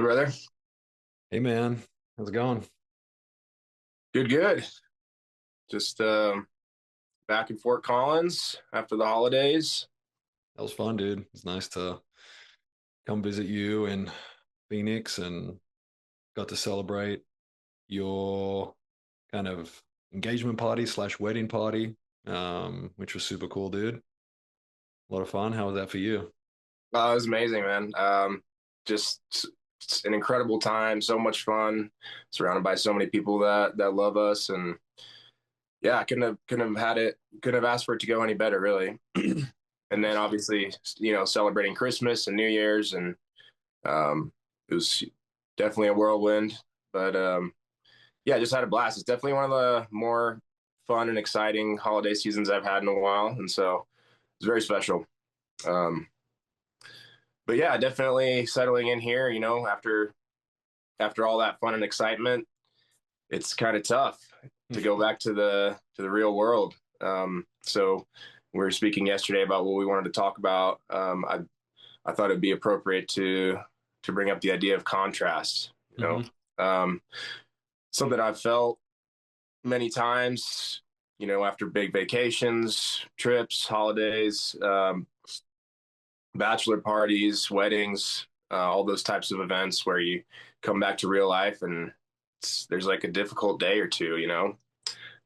brother. Hey man, how's it going? Good, good. Just back in Fort Collins after the holidays. That was fun, dude. It's nice to come visit you in Phoenix and got to celebrate your kind of engagement party slash wedding party, which was super cool, dude. A lot of fun. How was that for you? It was amazing, man. Just an incredible time, so much fun, surrounded by so many people that love us, and yeah, I couldn't have had it, couldn't have asked for it to go any better, really. And then obviously, celebrating Christmas and New Year's, and it was definitely a whirlwind, but yeah, I just had a blast. It's definitely one of the more fun and exciting holiday seasons I've had in a while, and so it's very special. Um, but yeah, definitely settling in here. After all that fun and excitement, it's kind of tough to go back to the real world. So we were speaking yesterday about what we wanted to talk about. I thought it'd be appropriate to bring up the idea of contrast. Hmm. Um, Something I've felt many times, after big vacations, trips, holidays, bachelor parties, weddings, all those types of events where you come back to real life and there's like a difficult day or two.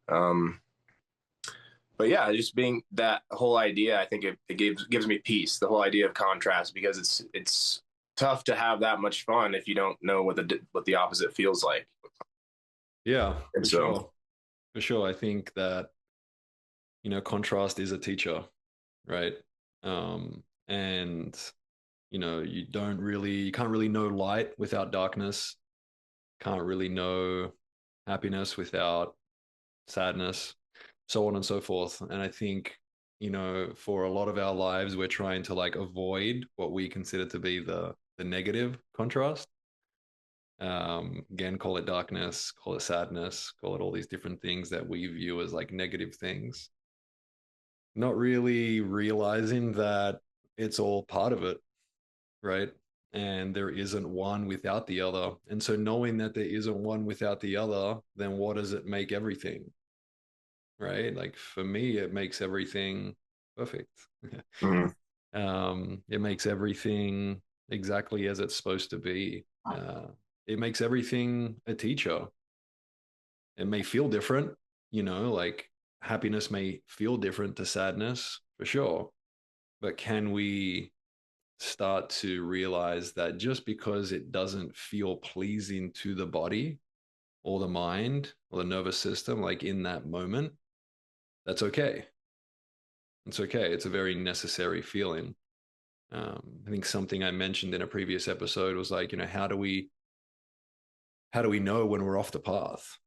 Um, but yeah, just being that whole idea, I think it gives me peace. The whole idea of contrast because it's tough to have that much fun if you don't know what the opposite feels like. Yeah, And for so, sure. For sure. I think that, contrast is a teacher, right? And you can't really know light without darkness, can't really know happiness without sadness, so on and so forth. And I think, for a lot of our lives, we're trying to like avoid what we consider to be the negative contrast. Again, call it darkness, call it sadness, call it all these different things that we view as like negative things. Not really realizing that it's all part of it, right? And there isn't one without the other. And so knowing that there isn't one without the other, then what does it make everything? Right? Like for me, it makes everything perfect. mhm. It makes everything exactly as it's supposed to be. It makes everything a teacher. It may feel different, like happiness may feel different to sadness for sure. But can we start to realize that just because it doesn't feel pleasing to the body or the mind or the nervous system, like in that moment, that's okay. It's okay. It's a very necessary feeling. I think something I mentioned in a previous episode was like, how do we know when we're off the path,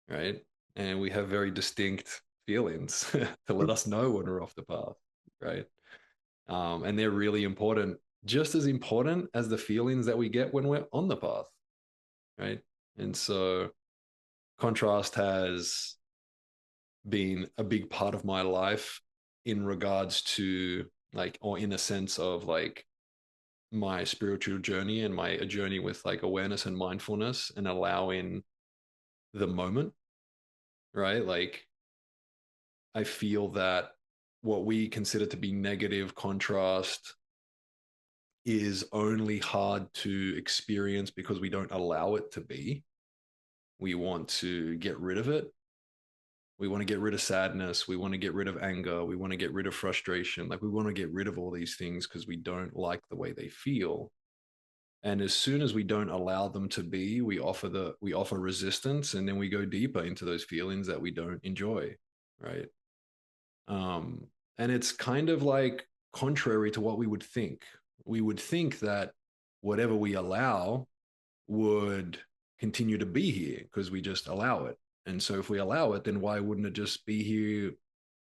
right? And we have very distinct feelings to let us know when we're off the path, right? And they're really important, just as important as the feelings that we get when we're on the path, right? And so contrast has been a big part of my life in regards to like, or in a sense of like my spiritual journey and my journey with like awareness and mindfulness and allowing the moment, right? Like I feel that what we consider to be negative contrast is only hard to experience because we don't allow it to be. We want to get rid of it. We want to get rid of sadness. We want to get rid of anger. We want to get rid of frustration. Like we want to get rid of all these things because we don't like the way they feel. And as soon as we don't allow them to be, we offer resistance, and then we go deeper into those feelings that we don't enjoy, right? And it's kind of like contrary to what we would think. We would think that whatever we allow would continue to be here because we just allow it. And so if we allow it, then why wouldn't it just be here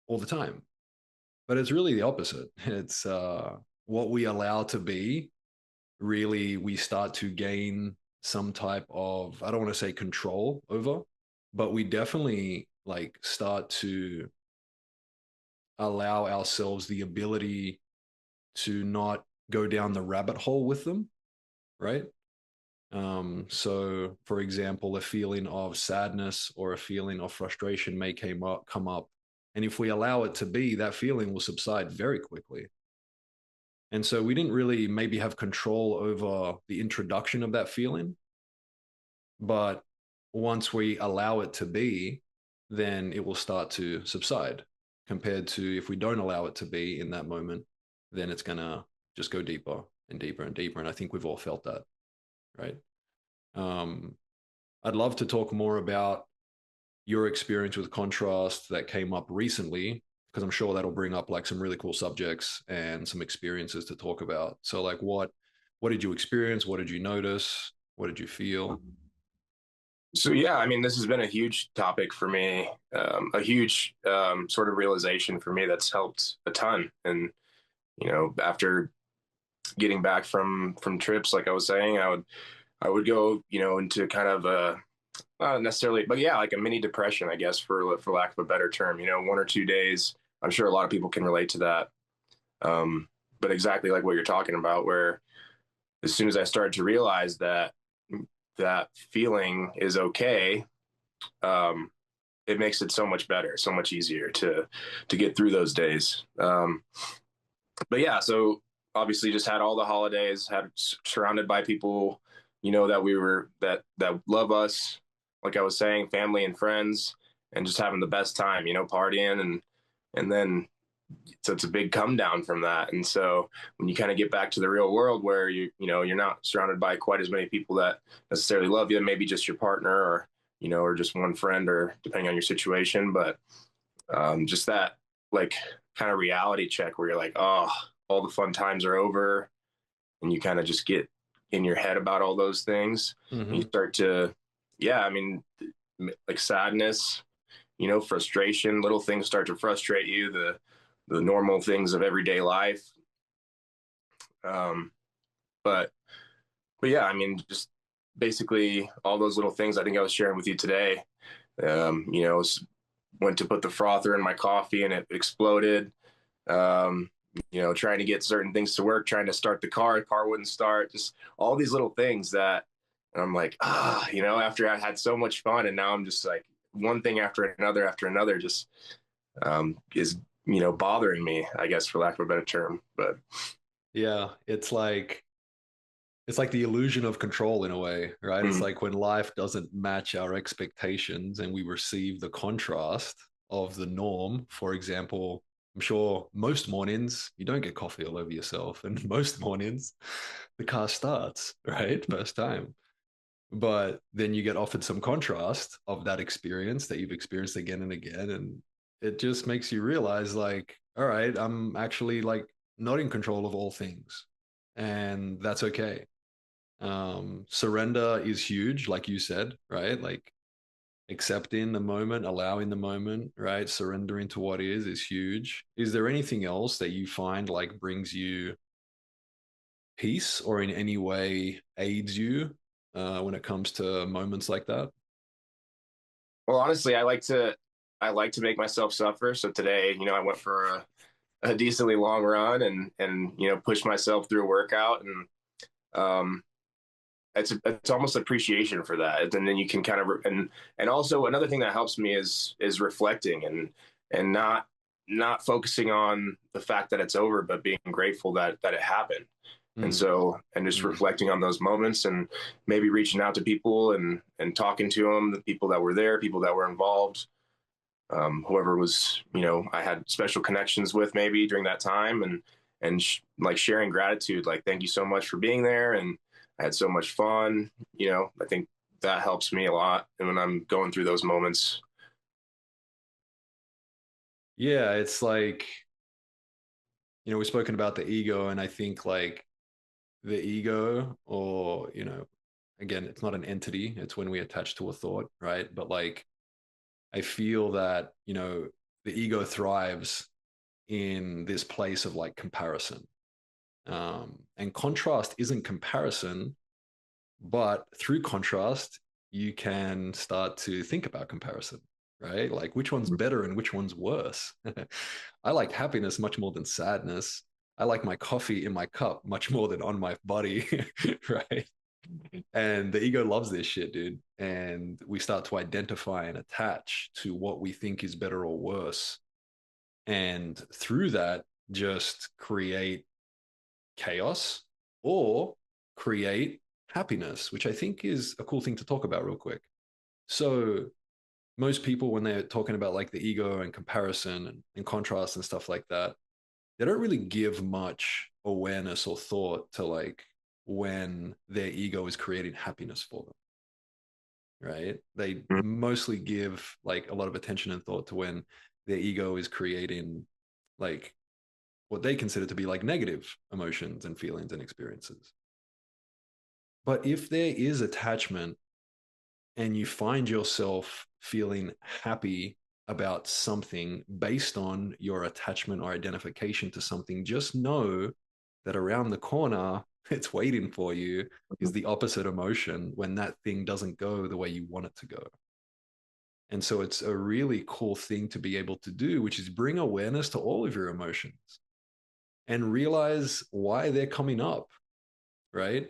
all the time? But it's really the opposite. It's what we allow to be, really, we start to gain some type of, I don't want to say control over, but we definitely like start to allow ourselves the ability to not go down the rabbit hole with them, right? So, for example, a feeling of sadness or a feeling of frustration may come up. And if we allow it to be, that feeling will subside very quickly. And so we didn't really maybe have control over the introduction of that feeling. But once we allow it to be, then it will start to subside compared to if we don't allow it to be in that moment, then it's going to just go deeper and deeper and deeper. And I think we've all felt that, right? Um, I'd love to talk more about your experience with contrast that came up recently, because I'm sure that'll bring up like some really cool subjects and some experiences to talk about. So like what did you experience? What did you notice? What did you feel? So yeah, I mean, this has been a huge topic for me, a huge sort of realization for me that's helped a ton. And after getting back from trips, like I was saying, I would go, into kind of a not necessarily, but yeah, like a mini depression, I guess, for lack of a better term. 1 or 2 days. I'm sure a lot of people can relate to that. Um, but exactly like what you're talking about, where as soon as I started to realize that that feeling is okay, um, it makes it so much better, so much easier to get through those days. But yeah, so obviously just had all the holidays, had surrounded by people, that we were that love us, like I was saying, family and friends, and just having the best time, partying and then so it's a big come down from that. And so when you kind of get back to the real world where you're not surrounded by quite as many people that necessarily love you, maybe just your partner or or just one friend or depending on your situation, but just that like kind of reality check where you're like, oh, all the fun times are over, and you kind of just get in your head about all those things, and you Mm-hmm. start to, yeah, I mean, like sadness, frustration, little things start to frustrate you, the normal things of everyday life. Um, but but yeah, I mean, just basically all those little things I think I was sharing with you today. Went to put the frother in my coffee and it exploded. Um, trying to get certain things to work, trying to start the car wouldn't start, just all these little things that, and I'm like, after I had so much fun and now I'm just like one thing after another just is, bothering me, I guess, for lack of a better term. But Yeah, it's like the illusion of control in a way, right? It's mm, like when life doesn't match our expectations and we receive the contrast of the norm. For example, I'm sure most mornings you don't get coffee all over yourself, and most mornings the car starts, right? First time. But then you get offered some contrast of that experience that you've experienced again and again. And it just makes you realize, like, all right, I'm actually like not in control of all things. And that's okay. Surrender is huge, like you said, right? Like accepting the moment, allowing the moment, right? Surrendering to what is huge. Is there anything else that you find like brings you peace or in any way aids you when it comes to moments like that? well, honestly, I like to make myself suffer. So today, I went for a decently long run and pushed myself through a workout, and um, it's almost appreciation for that, and then you can kind of and also another thing that helps me is reflecting and not focusing on the fact that it's over, but being grateful that it happened. And Mm, so, and just mm, reflecting on those moments and maybe reaching out to people and talking to them, the people that were there, people that were involved, whoever was, I had special connections with maybe during that time, and like sharing gratitude, like thank you so much for being there, and I had so much fun. I think that helps me a lot, and when I'm going through those moments. yeah, it's like, we've spoken about the ego, and I think like the ego, or, again, it's not an entity, it's when we attach to a thought, right? But like, I feel that, the ego thrives in this place of like comparison. And contrast isn't comparison, but through contrast, you can start to think about comparison, right? Like which one's better and which one's worse. I like happiness much more than sadness. I like my coffee in my cup much more than on my body, right? And the ego loves this shit, dude. And we start to identify and attach to what we think is better or worse. And through that, just create chaos or create happiness, which I think is a cool thing to talk about real quick. So, most people, when they're talking about like the ego and comparison and contrast and stuff like that, they don't really give much awareness or thought to like when their ego is creating happiness for them, right? They mostly give like a lot of attention and thought to when their ego is creating like what they consider to be like negative emotions and feelings and experiences. But if there is attachment and you find yourself feeling happy about something based on your attachment or identification to something, just know that around the corner, it's waiting for you is the opposite emotion when that thing doesn't go the way you want it to go. And so it's a really cool thing to be able to do, which is bring awareness to all of your emotions and realize why they're coming up, right?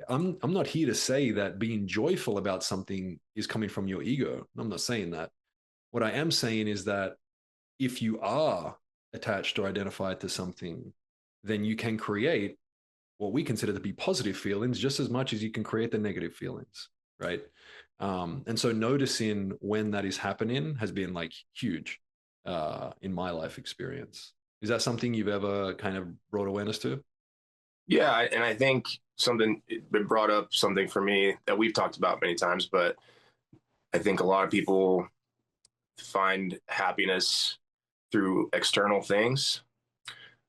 I'm not here to say that being joyful about something is coming from your ego. I'm not saying that. What I am saying is that if you are attached or identified to something, then you can create what we consider to be positive feelings just as much as you can create the negative feelings, right? And so noticing when that is happening has been like huge in my life experience. Is that something you've ever kind of brought awareness to? Yeah, and I think something it brought up something for me that we've talked about many times, but I think a lot of people find happiness through external things,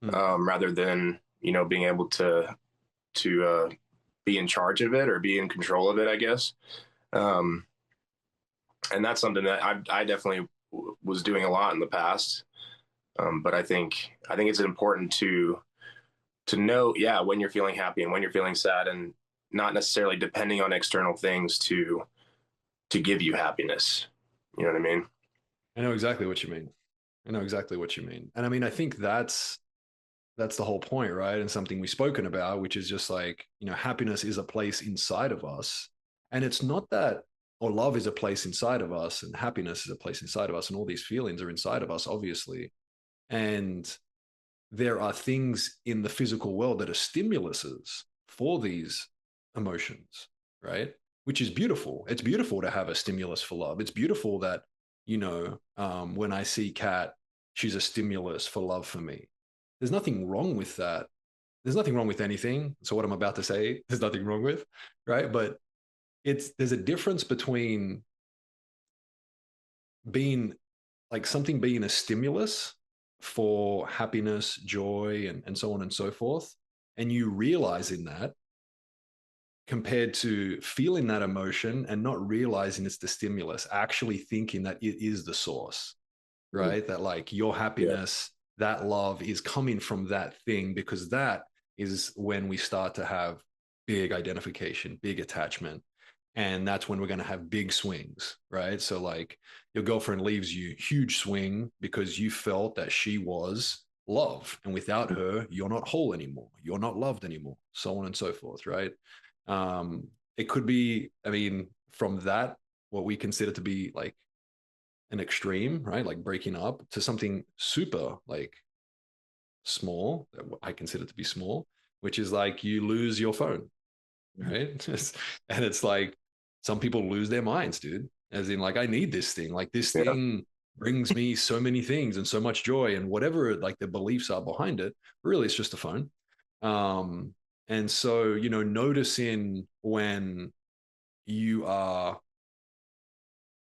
Hmm. rather than being able to be in charge of it or be in control of it, I guess. Um, and that's something that I definitely was doing a lot in the past. But I think it's important to know, yeah, when you're feeling happy and when you're feeling sad, and not necessarily depending on external things to give you happiness. You know what I mean? I know exactly what you mean. I know exactly what you mean. And I mean, I think that's the whole point, right? And something we've spoken about, which is just like, happiness is a place inside of us. And it's not that, or love is a place inside of us, and happiness is a place inside of us, and all these feelings are inside of us, obviously. And there are things in the physical world that are stimuluses for these emotions, right? Which is beautiful. It's beautiful to have a stimulus for love. It's beautiful that, when I see Kat, she's a stimulus for love for me. There's nothing wrong with that. There's nothing wrong with anything. So what I'm about to say, there's nothing wrong with, right? But there's a difference between being like something being a stimulus for happiness, joy, and so on and so forth, and you realizing that compared to feeling that emotion and not realizing it's the stimulus, actually thinking that it is the source, right? That like your Yeah. happiness, that love is coming from that thing, because that is when we start to have big identification, big attachment. And that's when we're going to have big swings, right? So, like, your girlfriend leaves you, huge swing because you felt that she was love. And without her, you're not whole anymore. You're not loved anymore, so on and so forth, right? Um, it could be, I mean, from that, what we consider to be like an extreme, right? Like breaking up, to something super like small, that I consider to be small, which is like you lose your phone, right? And it's like some people lose their minds, dude. As in, like, I need this thing. Like, this Yeah. thing brings me so many things and so much joy, and whatever like the beliefs are behind it. Really, it's just a phone. Um, and so, noticing when you are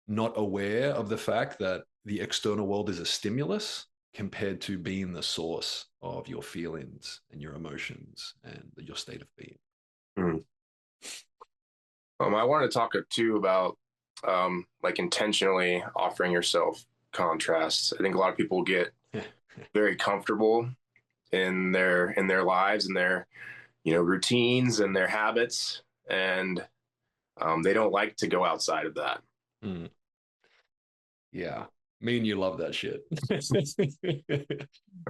not aware of the fact that the external world is a stimulus compared to being the source of your feelings and your emotions and your state of being. Mm. I wanted to talk too about like intentionally offering yourself contrasts. I think a lot of people get very comfortable in their lives and their routines and their habits, and they don't like to go outside of that. Mm, yeah. Me and you love that shit.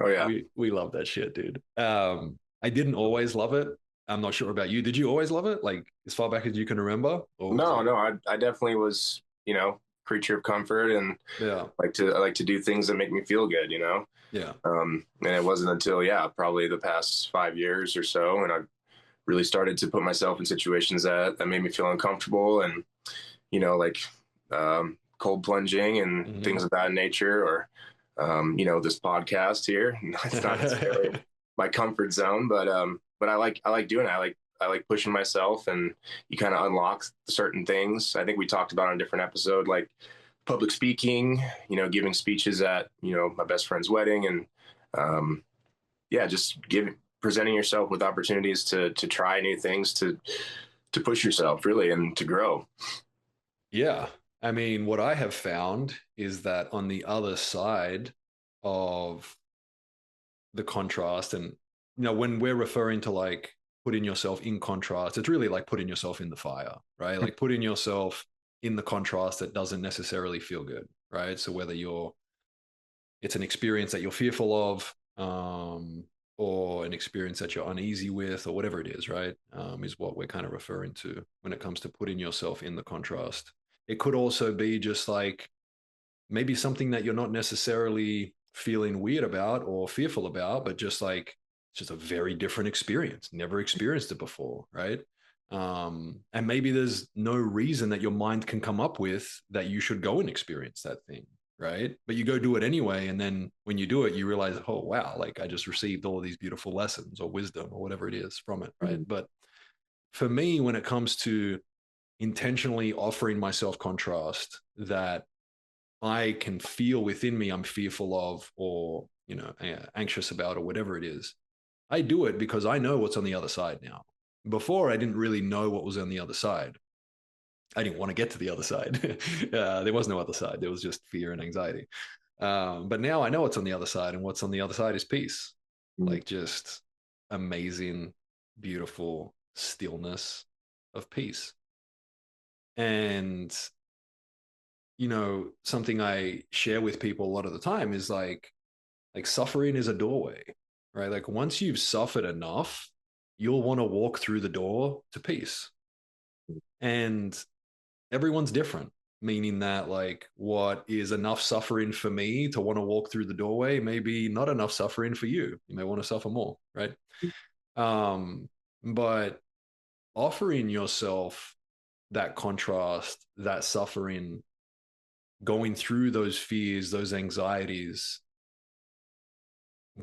Oh yeah. we love that shit, dude. I didn't always love it. I'm not sure about you. Did you always love it? Like as far back as you can remember? Or was No, it? no, I definitely was, creature of comfort and Yeah. I like to do things that make me feel good. Yeah. And it wasn't until, yeah, probably the past 5 years or so, and I really started to put myself in situations that made me feel uncomfortable and, like cold plunging and Hmm. things of that nature, or, this podcast here. It's not necessarily my comfort zone, but I like doing it. I like pushing myself, and you kind of unlock certain things. I think we talked about on a different episode, like public speaking, giving speeches at, my best friend's wedding, and yeah, just presenting yourself with opportunities to try new things, to push yourself really and to grow. Yeah. I mean, what I have found is that on the other side of the contrast, and when we're referring to like putting yourself in contrast, it's really like putting yourself in the fire, right? Like putting yourself in the contrast that doesn't necessarily feel good, right? So whether it's an experience that you're fearful of, or an experience that you're uneasy with, or whatever it is, right? Is what we're kind of referring to when it comes to putting yourself in the contrast. It could also be just like maybe something that you're not necessarily feeling weird about or fearful about, but just like it's just a very different experience. Never experienced it before, right? And maybe there's no reason that your mind can come up with that you should go and experience that thing, right? But you go do it anyway, and then when you do it, you realize, oh wow, like I just received all of these beautiful lessons or wisdom or whatever it is from it, right? Mhm. But for me, when it comes to intentionally offering myself contrast that I can feel within me I'm fearful of or, anxious about or whatever it is. I do it because I know what's on the other side now. Before, I didn't really know what was on the other side. I didn't want to get to the other side. There was no other side. There was just fear and anxiety. But now I know what's on the other side, and what's on the other side is peace. Mhm. Like just amazing, beautiful stillness of peace. And something I share with people a lot of the time is like suffering is a doorway, right? Like once you've suffered enough, you'll want to walk through the door to peace. And everyone's different, meaning that like what is enough suffering for me to want to walk through the doorway, maybe not enough suffering for you. You may want to suffer more, right? But offering yourself that contrast, that suffering, going through those fears, those anxieties,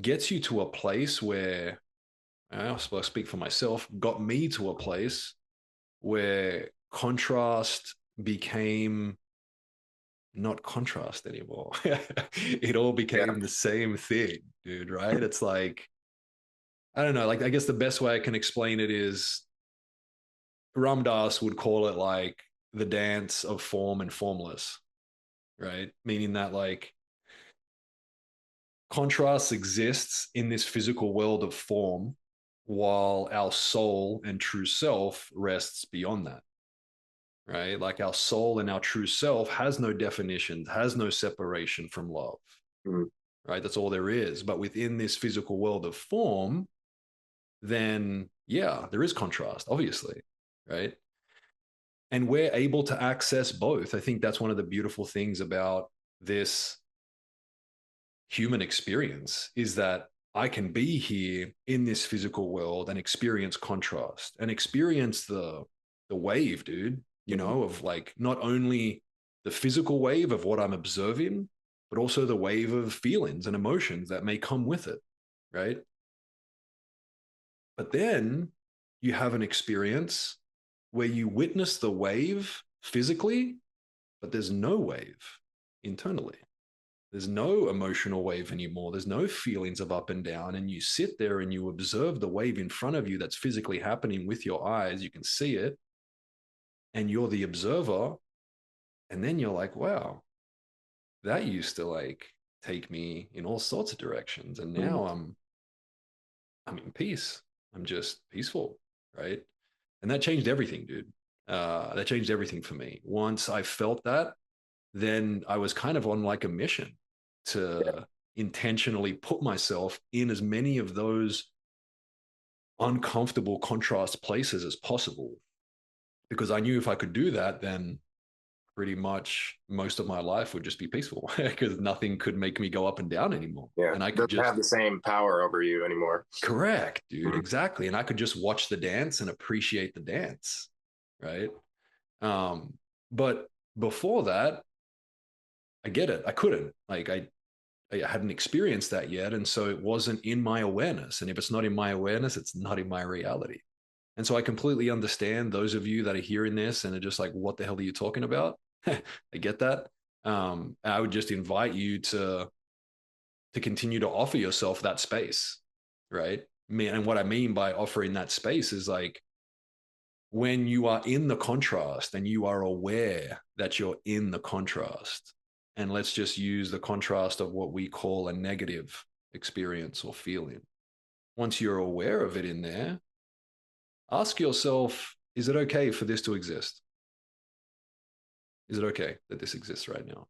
gets you to a place where I speak for myself, got me to a place where contrast became not contrast anymore. It all Yeah. became the same thing, dude, right? It's like, I don't know, like, I guess the best way I can explain it is Ram Dass would call it like the dance of form and formless, right? Meaning that like contrast exists in this physical world of form while our soul and true self rests beyond that, right? Like our soul and our true self has no definition, has no separation from love, Mhm. right? That's all there is. But within this physical world of form, then yeah, there is contrast, obviously, right? And we're able to access both. I think that's one of the beautiful things about this human experience is that I can be here in this physical world and experience contrast and experience the wave, dude, Mhm. of like not only the physical wave of what I'm observing, but also the wave of feelings and emotions that may come with it, right? But then you have an experience where you witness the wave physically, but there's no wave internally. There's no emotional wave anymore. There's no feelings of up and down. And you sit there and you observe the wave in front of you that's physically happening with your eyes. You can see it and you're the observer. And then you're like, wow, that used to like take me in all sorts of directions. And Mhm. now I'm in peace. I'm just peaceful. Right. And that changed everything, dude. That changed everything for me. Once I felt that, then I was kind of on like a mission Yeah. to intentionally put myself in as many of those uncomfortable contrast places as possible, because I knew if I could do that, then pretty much most of my life would just be peaceful because nothing could make me go up and down anymore. Yeah, And I could doesn't just, have the same power over you anymore. correct, dude, Mhm. exactly. And I could just watch the dance and appreciate the dance, right? Um, but before that, I get it. I couldn't. I hadn't experienced that yet. And so it wasn't in my awareness. And if it's not in my awareness, it's not in my reality. And so I completely understand those of you that are hearing this and are just like, what the hell are you talking about? I get that. I would just invite you to continue to offer yourself that space, right? And what I mean by offering that space is like when you are in the contrast and you are aware that you're in the contrast, and let's just use the contrast of what we call a negative experience or feeling. Once you're aware of it in there, ask yourself, is it okay for this to exist? Is it okay that this exists right now?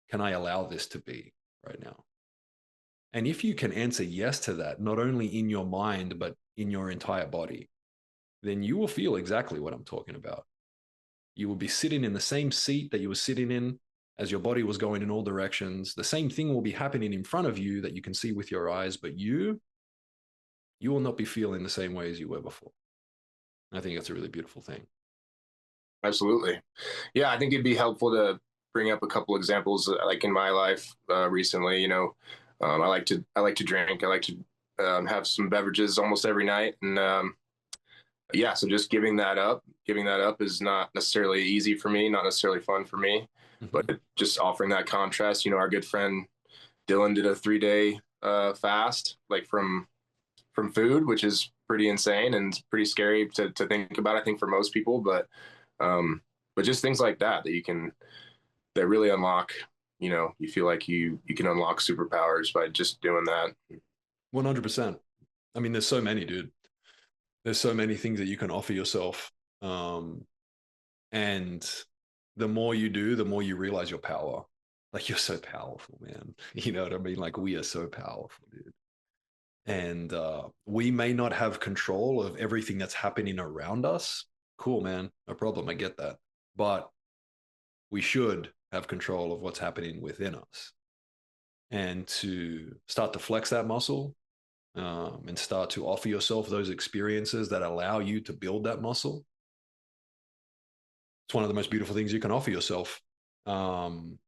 Can I allow this to be right now? And if you can answer yes to that, not only in your mind, but in your entire body, then you will feel exactly what I'm talking about. You will be sitting in the same seat that you were sitting in as your body was going in all directions. The same thing will be happening in front of you that you can see with your eyes, but you will not be feeling the same way as you were before. I think that's a really beautiful thing. Absolutely. Yeah, I think it'd be helpful to bring up a couple examples, like in my life recently. I like to drink. I like to have some beverages almost every night, and yeah, so just giving that up is not necessarily easy for me, not necessarily fun for me, but Mm-hmm. just offering that contrast. Our good friend Dylan did a 3 day fast, like from food, which is pretty insane and pretty scary to think about, I think, for most people. Um, but just things like that that really unlock, you feel like you can unlock superpowers by just doing that. 100%. I mean, there's so many, dude. There's so many things that you can offer yourself. And the more you do, the more you realize your power. Like, you're so powerful, man. You know what I mean? Like, we are so powerful, dude. And we may not have control of everything that's happening around us. Cool, man. No problem. I get that. But we should have control of what's happening within us. And to start to flex that muscle, and start to offer yourself those experiences that allow you to build that muscle. It's one of the most beautiful things you can offer yourself. Um,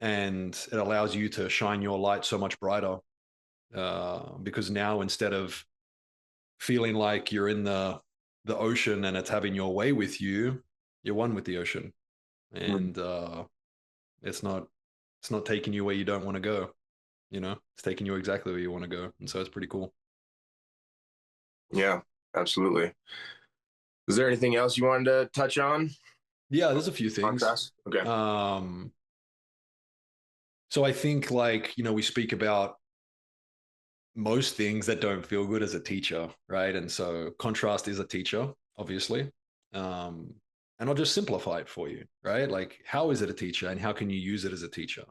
and it allows you to shine your light so much brighter, because now instead of feeling like you're in the ocean and it's having your way with you, you're one with the ocean, and it's not it's not taking you where you don't want to go. It's taking you exactly where you want to go, and so it's pretty cool. Yeah, absolutely. Is there anything else you wanted to touch on? Yeah, there's a few things. Contrast. Okay. um so I think, like, we speak about most things that don't feel good as a teacher, right? And so contrast is a teacher, obviously. Um, and I'll just simplify it for you, right? Like, how is it a teacher and how can you use it as a teacher?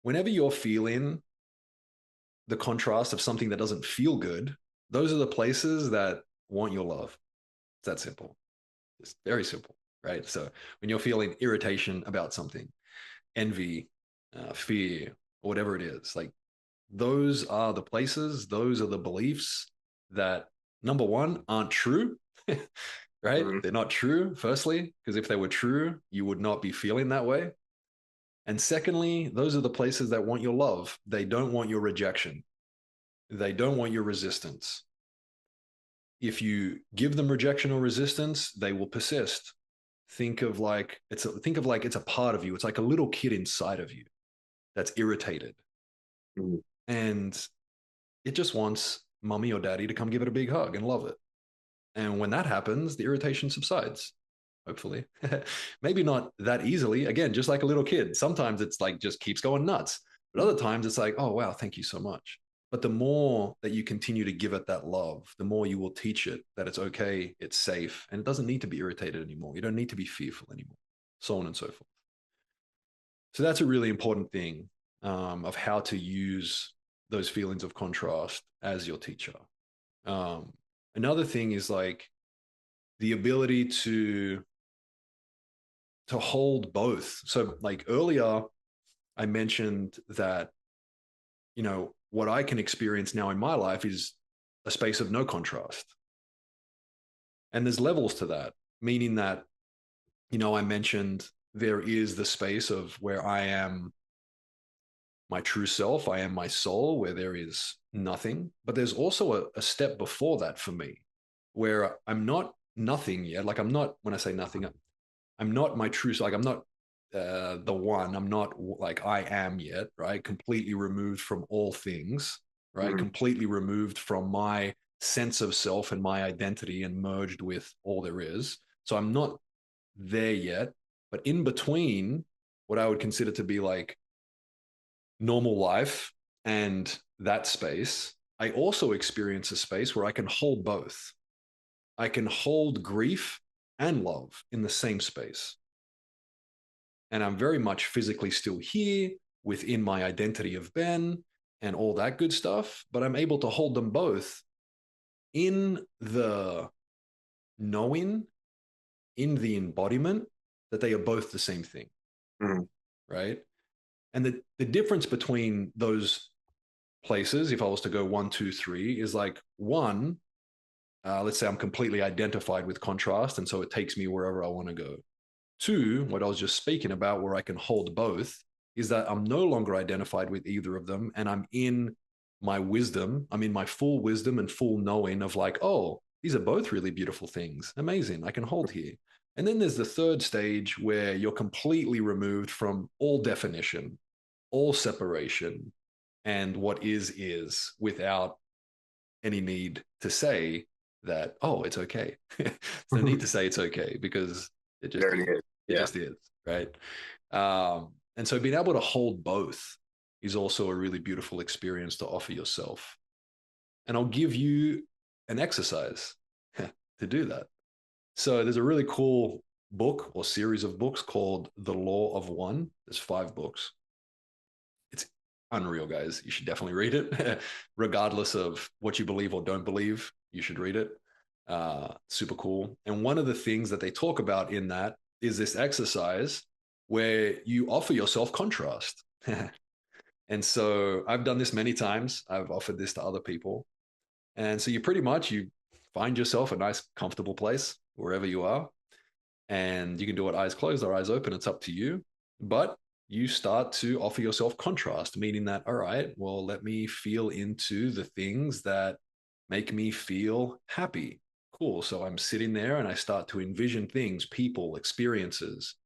Whenever you're feeling the contrast of something that doesn't feel good, those are the places that want your love. It's that simple. It's very simple, right? So when you're feeling irritation about something, envy, fear, or whatever it is, like, those are the places, those are the beliefs that, number one, aren't true, right? Mm-hmm. They're not true, firstly, because if they were true, you would not be feeling that way. And secondly, those are the places that want your love. They don't want your rejection, they don't want your resistance. If you give them rejection or resistance, they will persist. Think of like it's a part of you. It's like a little kid inside of you that's irritated, Mm-hmm. and it just wants mommy or daddy to come give it a big hug and love it. And when that happens, the irritation subsides, hopefully. Maybe not that easily. Again, just like a little kid. Sometimes it's like just keeps going nuts. But other times it's like, oh, wow, thank you so much. But the more that you continue to give it that love, the more you will teach it that it's okay, it's safe, and it doesn't need to be irritated anymore. You don't need to be fearful anymore, so on and so forth. So that's a really important thing, of how to use those feelings of contrast as your teacher. Another thing is like the ability to hold both. So like earlier I mentioned that, you know, what I can experience now in my life is a space of no contrast. And there's levels to that, meaning that, you know, I mentioned there is the space of where I am my true self, I am my soul, where there is nothing. But there's also a step before that for me, where I'm not nothing yet. Like I'm not, when I say nothing, I'm not my true self. Like I'm not the one. I'm not like I am yet, right? Completely removed from all things, right? Mm-hmm. Completely removed from my sense of self and my identity and merged with all there is. So I'm not there yet. But in between what I would consider to be like normal life and that space, I also experience a space where I can hold both. I can hold grief and love in the same space. And I'm very much physically still here within my identity of Ben and all that good stuff, but I'm able to hold them both in the knowing, in the embodiment that they are both the same thing, Mm-hmm. right? And the difference between those places, if I was to go one, two, three, is like one, let's say I'm completely identified with contrast, and so it takes me wherever I want to go. Two, what I was just speaking about, where I can hold both, is that I'm no longer identified with either of them, and I'm in my wisdom. I'm in my full wisdom and full knowing of like, oh, these are both really beautiful things. Amazing. I can hold here. And then there's the third stage where you're completely removed from all definition, all separation, and what is without any need to say that, oh, it's okay. There's no need to say it's okay because it It just already is. is. It Yeah. just is, right? And so being able to hold both is also a really beautiful experience to offer yourself. And I'll give you an exercise to do that. So there's a really cool book or series of books called The Law of One. There's 5 books. It's unreal, guys. You should definitely read it, regardless of what you believe or don't believe. You should read it. Super cool. And one of the things that they talk about in that is this exercise where you offer yourself contrast. And so I've done this many times. I've offered this to other people. And so you pretty much you find yourself a nice, comfortable place wherever you are, and you can do it eyes closed or eyes open. It's up to you. But you start to offer yourself contrast, meaning that, all right, well, let me feel into the things that make me feel happy. Cool. So I'm sitting there and I start to envision things, people, experiences,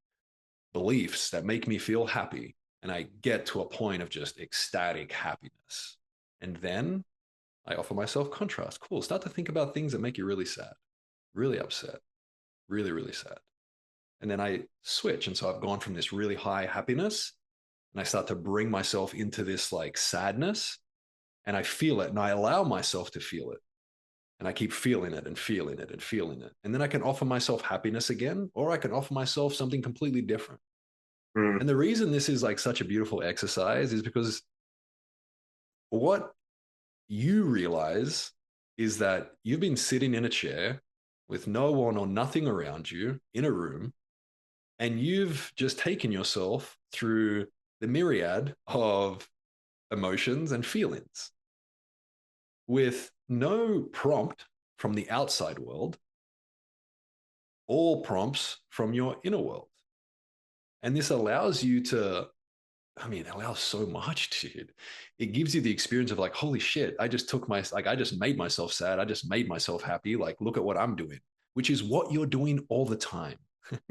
beliefs that make me feel happy. And I get to a point of just ecstatic happiness. And then I offer myself contrast. Cool. Start to think about things that make you really sad, really upset, really, really sad. And then I switch. And so I've gone from this really high happiness and I start to bring myself into this like sadness and I feel it and I allow myself to feel it. And I keep feeling it and feeling it and feeling it. And then I can offer myself happiness again, or I can offer myself something completely different. Mm-hmm. And the reason this is like such a beautiful exercise is because what you realize is that you've been sitting in a chair with no one or nothing around you in a room, and you've just taken yourself through the myriad of emotions and feelings with no prompt from the outside world, all prompts from your inner world. And this allows you to, I mean, it allows so much, dude. It gives you the experience of like, holy shit, I just took my, like, I just made myself sad. I just made myself happy. Like, look at what I'm doing, which is what you're doing all the time.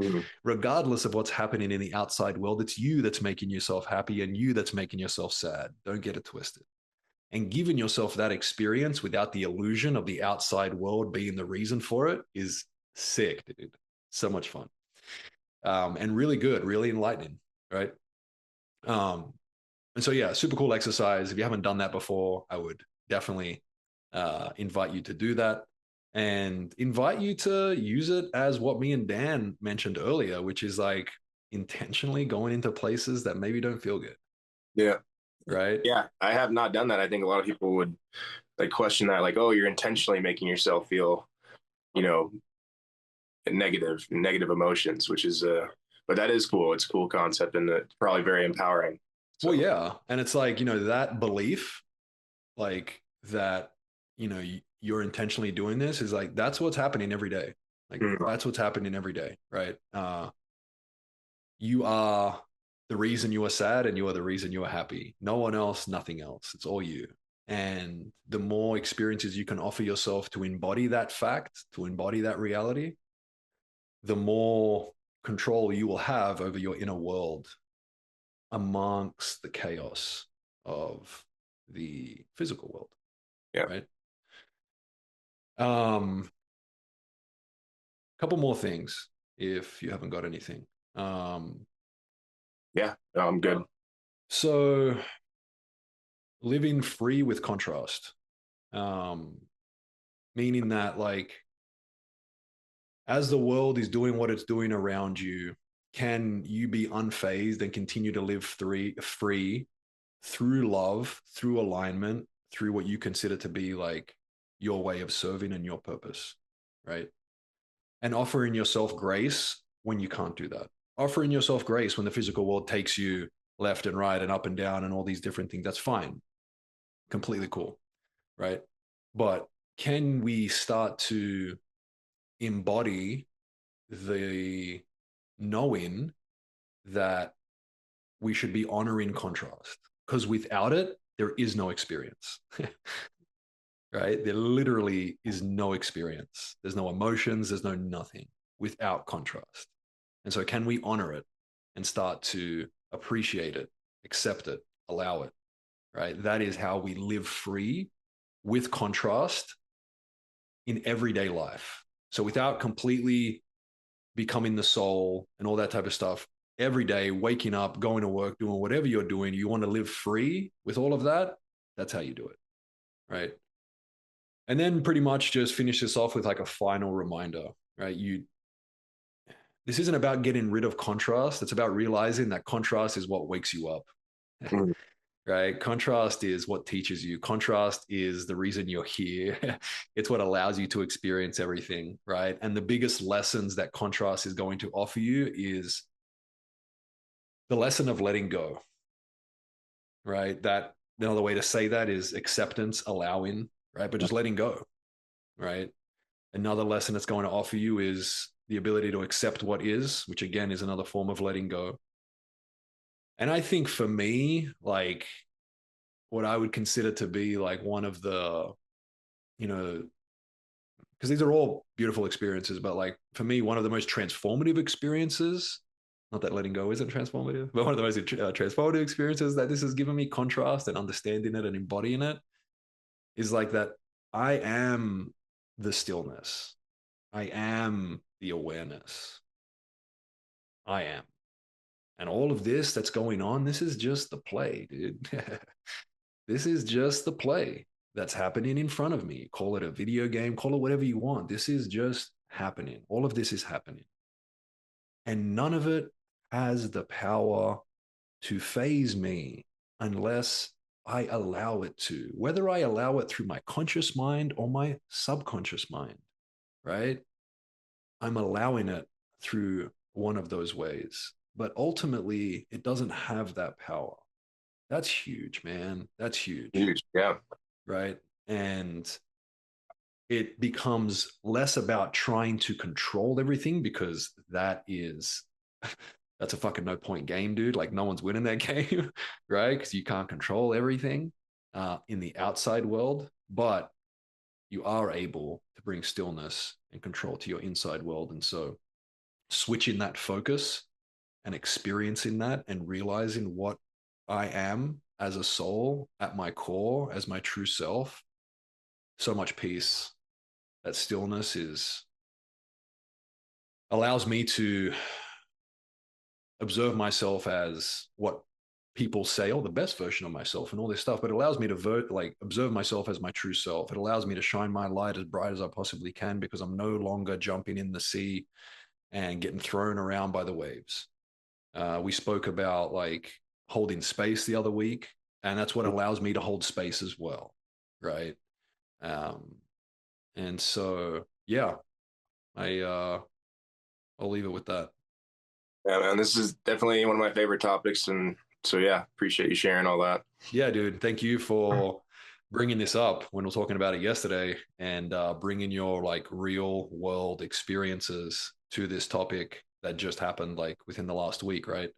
Mm-hmm. Regardless of what's happening in the outside world, it's you that's making yourself happy and you that's making yourself sad. Don't get it twisted. And giving yourself that experience without the illusion of the outside world being the reason for it is sick, dude. So much fun. And really good, really enlightening, right? Um, and so, yeah, super cool exercise. If you haven't done that before, I would definitely invite you to do that and invite you to use it as what me and Dan mentioned earlier, which is like intentionally going into places that maybe don't feel good, Yeah. right? Yeah. I have not done that. I think a lot of people would like question that, like, oh, you're intentionally making yourself feel, you know, negative emotions, which is but that is cool. It's a cool concept and it's probably very empowering. Well, So yeah. And it's like, that belief, like that, you're intentionally doing this is like, that's what's happening every day. Like, mm, that's what's happening every day, right? You are the reason you are sad and you are the reason you are happy. No one else, nothing else. It's all you. And the more experiences you can offer yourself to embody that fact, to embody that reality, the more control you will have over your inner world amongst the chaos of the physical world, yeah, right? Couple more things if you haven't got anything. Um, yeah, no, I'm good. so living free with contrast, um, meaning that like as the world is doing what it's doing around you, can you be unfazed and continue to live free through love, through alignment, through what you consider to be like your way of serving and your purpose, right? And offering yourself grace when you can't do that. Offering yourself grace when the physical world takes you left and right and up and down and all these different things. That's fine. Completely cool. Right. But can we start to embody the knowing that we should be honoring contrast? Because without it, there is no experience. Right? There literally is no experience. There's no emotions, there's no nothing without contrast. And so, can we honor it and start to appreciate it, accept it, allow it? Right? That is how we live free with contrast in everyday life. So, without completely becoming the soul and all that type of stuff, every day, waking up, going to work, doing whatever you're doing, you want to live free with all of that. That's how you do it. Right. And then pretty much just finish this off with like a final reminder, right? This isn't about getting rid of contrast. It's about realizing that contrast is what wakes you up. Mm, Right? Contrast is what teaches you. Contrast is the reason you're here. It's what allows you to experience everything, right? And the biggest lessons that contrast is going to offer you is the lesson of letting go, right? That another way to say that is acceptance, allowing, right? But just letting go, right? Another lesson it's going to offer you is the ability to accept what is, which again is another form of letting go. And I think for me, like what I would consider to be like one of the, you know, because these are all beautiful experiences, but like for me, one of the most transformative experiences, not that letting go isn't transformative, but one of the most transformative experiences that this has given me contrast and understanding it and embodying it is like that I am the stillness. I am the awareness. I am. And all of this that's going on, this is just the play, dude. This is just the play that's happening in front of me. Call it a video game, call it whatever you want. This is just happening. All of this is happening. And none of it has the power to phase me unless I allow it to, whether I allow it through my conscious mind or my subconscious mind, right? I'm allowing it through one of those ways. But ultimately, it doesn't have that power. That's huge, man. That's huge, huge, yeah. right? And it becomes less about trying to control everything because that's a fucking no point game, dude. Like no one's winning that game, right? Because you can't control everything in the outside world, but you are able to bring stillness and control to your inside world. And so switching that focus and experiencing that and realizing what I am as a soul at my core, as my true self, so much peace. That stillness is allows me to observe myself as what people say, or the best version of myself and all this stuff, but it allows me to observe myself as my true self. It allows me to shine my light as bright as I possibly can because I'm no longer jumping in the sea and getting thrown around by the waves. We spoke about like holding space the other week, and that's what allows me to hold space as well, right? Um, and so, yeah, I I'll leave it with that. Yeah, man, this is definitely one of my favorite topics, and so yeah, appreciate you sharing all that. Yeah, dude. Thank you for bringing this up when we were talking about it yesterday, and bringing your like real world experiences to this topic that just happened like within the last week, right?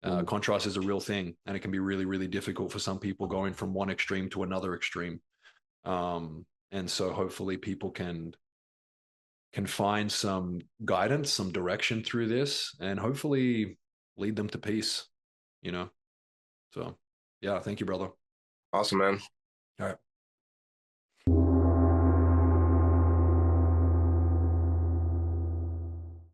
Mhm. Contrast is a real thing, and it can be really, really difficult for some people going from one extreme to another extreme. And so hopefully people can find some guidance, some direction through this, and hopefully lead them to peace, you know? So, yeah, thank you, brother. Awesome, man. All right.